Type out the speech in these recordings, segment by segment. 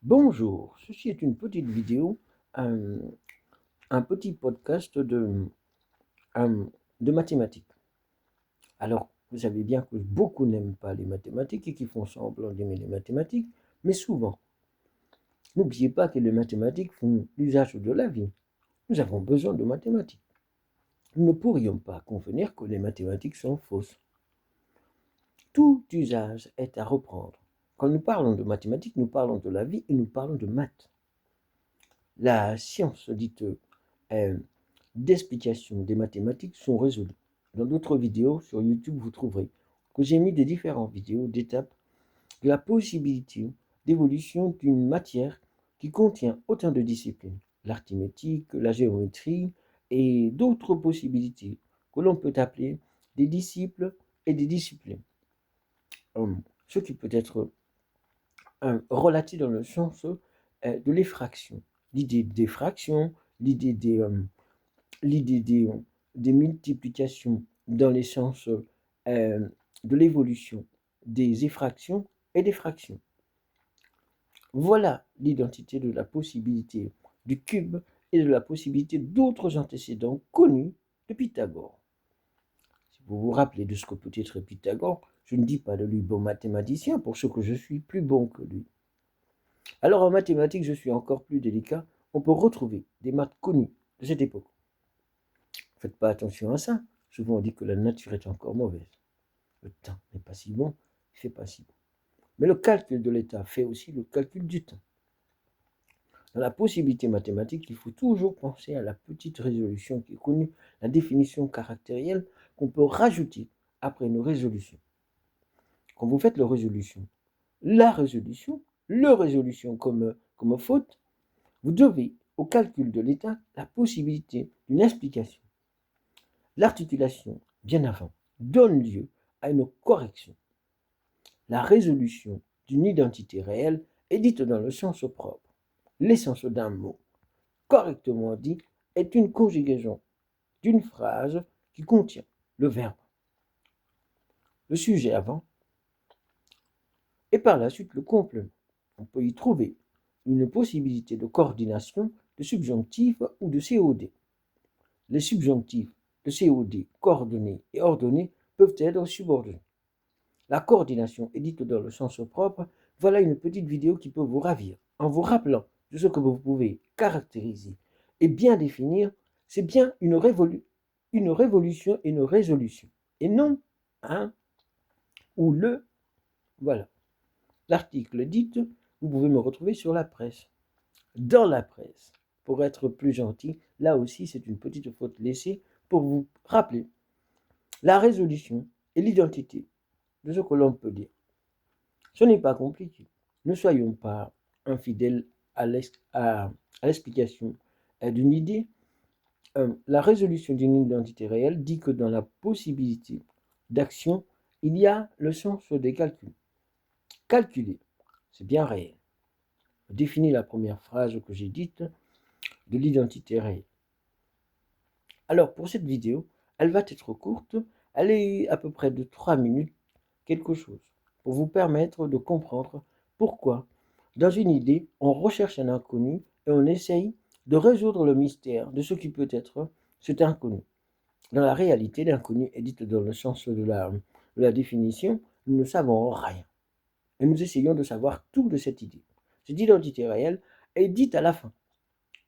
Bonjour, ceci est une petite vidéo, un, un petit podcast euh, de mathématiques. Alors, vous savez bien que beaucoup n'aiment pas les mathématiques et qui font semblant d'aimer les mathématiques, mais souvent, n'oubliez pas que les mathématiques font l'usage de la vie. Nous avons besoin de mathématiques. Nous ne pourrions pas convenir que les mathématiques sont fausses. Tout usage est à reprendre. Quand nous parlons de mathématiques, nous parlons de la vie et nous parlons de maths. La science dite d'explication des mathématiques sont résolues. Dans d'autres vidéos sur YouTube, vous trouverez que j'ai mis des différentes vidéos d'étapes de la possibilité d'évolution d'une matière qui contient autant de disciplines, l'arithmétique, la géométrie et d'autres possibilités que l'on peut appeler des disciples et des disciplines. Ce qui peut être relaté dans le sens de l'effraction. L'idée d'effraction, l'idée l'idée des multiplications dans les sens de l'évolution des effractions et des fractions. Voilà l'identité de la possibilité du cube et de la possibilité d'autres antécédents connus de Pythagore. Si vous vous rappelez de ce que peut être Pythagore, je ne dis pas de lui bon mathématicien, pour ce que je suis plus bon que lui. Alors en mathématiques, je suis encore plus délicat. On peut retrouver des maths connus de cette époque. Faites pas attention à ça. Souvent on dit que la nature est encore mauvaise. Le temps n'est pas si bon, il ne fait pas si bon. Mais le calcul de l'état fait aussi le calcul du temps. Dans la possibilité mathématique, il faut toujours penser à la petite résolution qui est connue, la définition caractérielle qu'on peut rajouter après une résolution. Quand vous faites la résolution, le résolution comme faute, vous devez au calcul de l'état la possibilité d'une explication. L'articulation, bien avant, donne lieu à une correction. La résolution d'une identité réelle est dite dans le sens propre. L'essence d'un mot, correctement dit, est une conjugaison d'une phrase qui contient le verbe, le sujet avant, et par la suite le complément. On peut y trouver une possibilité de coordination de subjonctifs ou de COD. Les subjonctifs de COD, coordonnés et ordonnés, peuvent être subordonnés. La coordination est dite dans le sens propre. Voilà une petite vidéo qui peut vous ravir en vous rappelant de ce que vous pouvez caractériser et bien définir. C'est bien une révolution et une résolution et non un ou le. Voilà. L'article dit, vous pouvez me retrouver sur la presse. Dans la presse, pour être plus gentil, là aussi c'est une petite faute laissée pour vous rappeler la résolution et l'identité de ce que l'on peut dire. Ce n'est pas compliqué. Ne soyons pas infidèles à l'explication d'une idée. La résolution d'une identité réelle dit que dans la possibilité d'action, il y a le sens des calculs. Calculer, c'est bien réel. Définir la première phrase que j'ai dite de l'identité réelle. Alors pour cette vidéo, elle va être courte, elle est à peu près de 3 minutes, quelque chose, pour vous permettre de comprendre pourquoi, dans une idée, on recherche un inconnu et on essaye de résoudre le mystère de ce qui peut être cet inconnu. Dans la réalité, l'inconnu est dit dans le sens de la définition, nous ne savons rien. Et nous essayons de savoir tout de cette idée. Cette identité réelle est dite à la fin.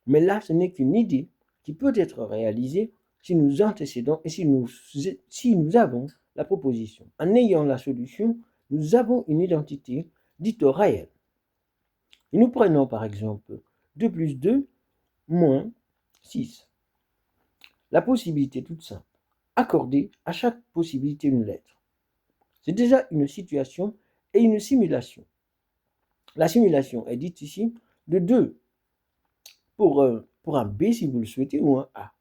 Mais là, ce n'est qu'une idée qui peut être réalisée si nous antécédons et si nous avons la proposition. En ayant la solution, nous avons une identité dite réelle. Et nous prenons par exemple 2 plus 2 moins 6. La possibilité toute simple. Accorder à chaque possibilité une lettre. C'est déjà une situation et une simulation. La simulation est dite ici de 2 pour un B si vous le souhaitez ou un A.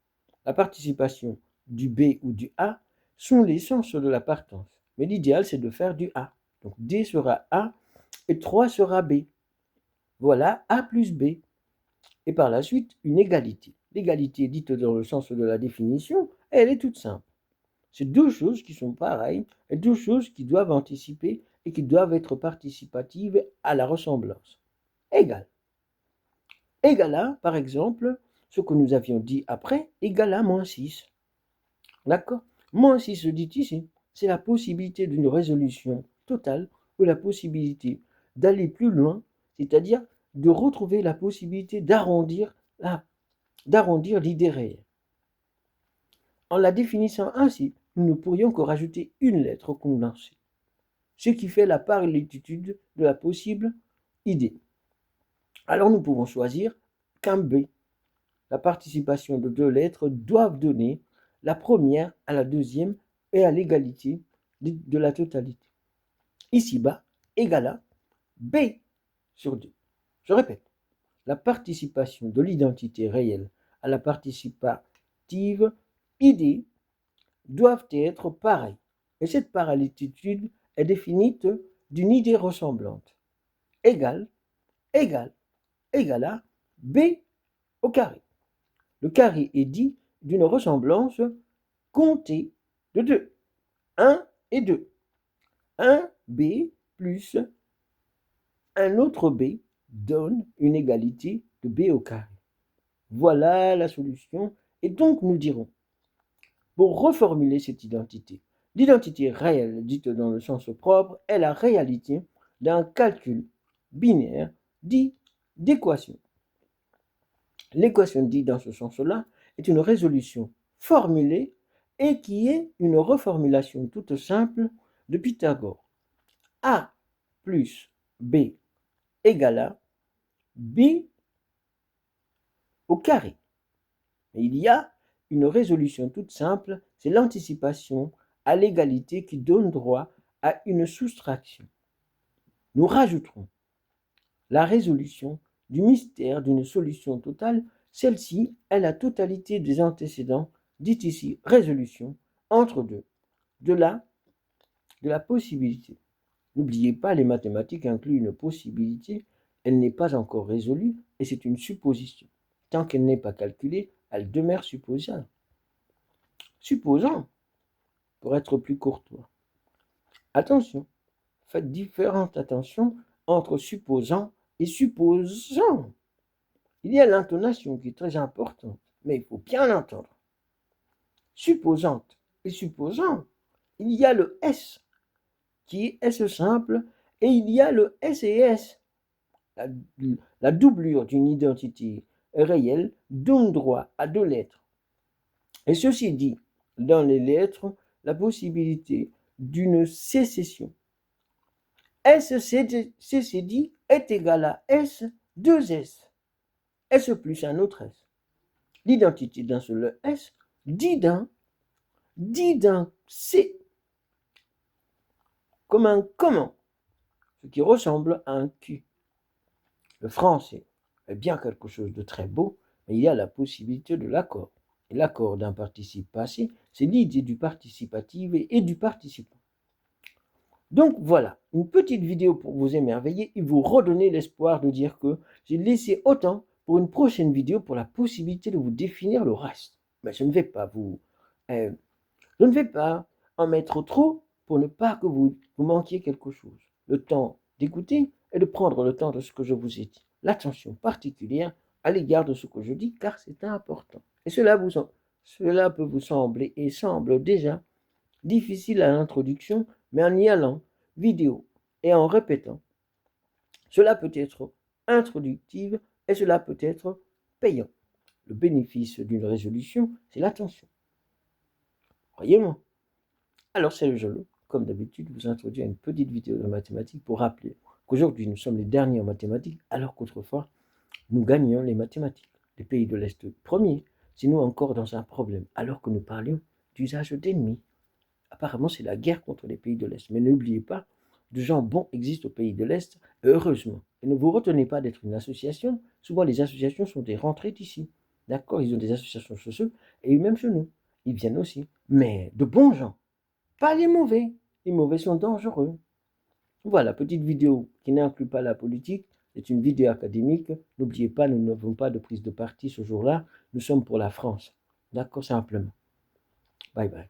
La participation du B ou du A sont les sens de la partance. Mais l'idéal, c'est de faire du A. Donc D sera A et 3 sera B. Voilà A plus B. Et par la suite, une égalité. L'égalité dite dans le sens de la définition, elle est toute simple. C'est deux choses qui sont pareilles et deux choses qui doivent anticiper et qui doivent être participatives à la ressemblance. égale. Égale à, par exemple, ce que nous avions dit après, égale à moins 6. D'accord? Moins 6 se dit ici, c'est la possibilité d'une résolution totale ou la possibilité d'aller plus loin, c'est-à-dire de retrouver la possibilité d'arrondir l'idée réelle. En la définissant ainsi, nous ne pourrions que rajouter une lettre condensée, ce qui fait la parallélitude de la possible idée. Alors nous pouvons choisir qu'un B. La participation de deux lettres doivent donner la première à la deuxième et à l'égalité de la totalité. Ici-bas, égale à B sur 2. Je répète, la participation de l'identité réelle à la participative idée doivent être pareilles. Et cette parallélitude est définie d'une idée ressemblante. Égale, égale, égale à B au carré. Le carré est dit d'une ressemblance comptée de 2. 1 et 2. 1B plus un autre B donne une égalité de B au carré. Voilà la solution. Et donc nous dirons, pour reformuler cette identité, l'identité réelle dite dans le sens propre est la réalité d'un calcul binaire dit d'équation. L'équation dite dans ce sens-là est une résolution formulée et qui est une reformulation toute simple de Pythagore. A plus B égale à B au carré. Mais il y a une résolution toute simple, c'est l'anticipation à l'égalité qui donne droit à une soustraction. Nous rajouterons la résolution du mystère d'une solution totale. Celle-ci est la totalité des antécédents, dite ici résolution, entre deux, de la possibilité. N'oubliez pas, les mathématiques incluent une possibilité, elle n'est pas encore résolue et c'est une supposition. Tant qu'elle n'est pas calculée, elle demeure supposable. Supposons, pour être plus courtois. Attention, faites différente attention entre supposant et supposant. Il y a l'intonation qui est très importante, mais il faut bien l'entendre. Supposante et supposant, il y a le S qui est S simple et il y a le S et S. La doublure d'une identité réelle donne droit à deux lettres. Et ceci dit, dans les lettres, la possibilité d'une sécession. SCD est égal à S, 2S. S plus un autre S. L'identité d'un seul S dit d'un C comme un comment, ce qui ressemble à un Q. Le français est bien quelque chose de très beau, mais il y a la possibilité de l'accord. Et l'accord d'un participe passé, c'est l'idée du participatif et du participant. Donc voilà, une petite vidéo pour vous émerveiller et vous redonner l'espoir de dire que j'ai laissé autant pour une prochaine vidéo pour la possibilité de vous définir le reste. Mais je ne vais pas je ne vais pas en mettre trop pour ne pas que vous manquiez quelque chose. Le temps d'écouter et de prendre le temps de ce que je vous ai dit. L'attention particulière à l'égard de ce que je dis car c'est important. Et cela peut vous sembler et semble déjà difficile à l'introduction, mais en y allant vidéo et en répétant, cela peut être introductif et cela peut être payant. Le bénéfice d'une résolution, c'est l'attention. Croyez-moi. Alors c'est le jeu. Comme d'habitude, vous introduis à une petite vidéo de mathématiques pour rappeler qu'aujourd'hui nous sommes les derniers en mathématiques, alors qu'autrefois nous gagnions les mathématiques. Les pays de l'Est premiers, c'est nous encore dans un problème, alors que nous parlions d'usage d'ennemis. Apparemment, c'est la guerre contre les pays de l'Est. Mais n'oubliez pas, de gens bons existent aux pays de l'Est, heureusement. Et ne vous retenez pas d'être une association. Souvent, les associations sont des rentrées d'ici. D'accord? Ils ont des associations chez eux et même chez nous. Ils viennent aussi. Mais de bons gens. Pas les mauvais. Les mauvais sont dangereux. Voilà, petite vidéo qui n'inclut pas la politique. C'est une vidéo académique. N'oubliez pas, nous n'avons pas de prise de parti ce jour-là. Nous sommes pour la France. D'accord? Simplement. Bye bye.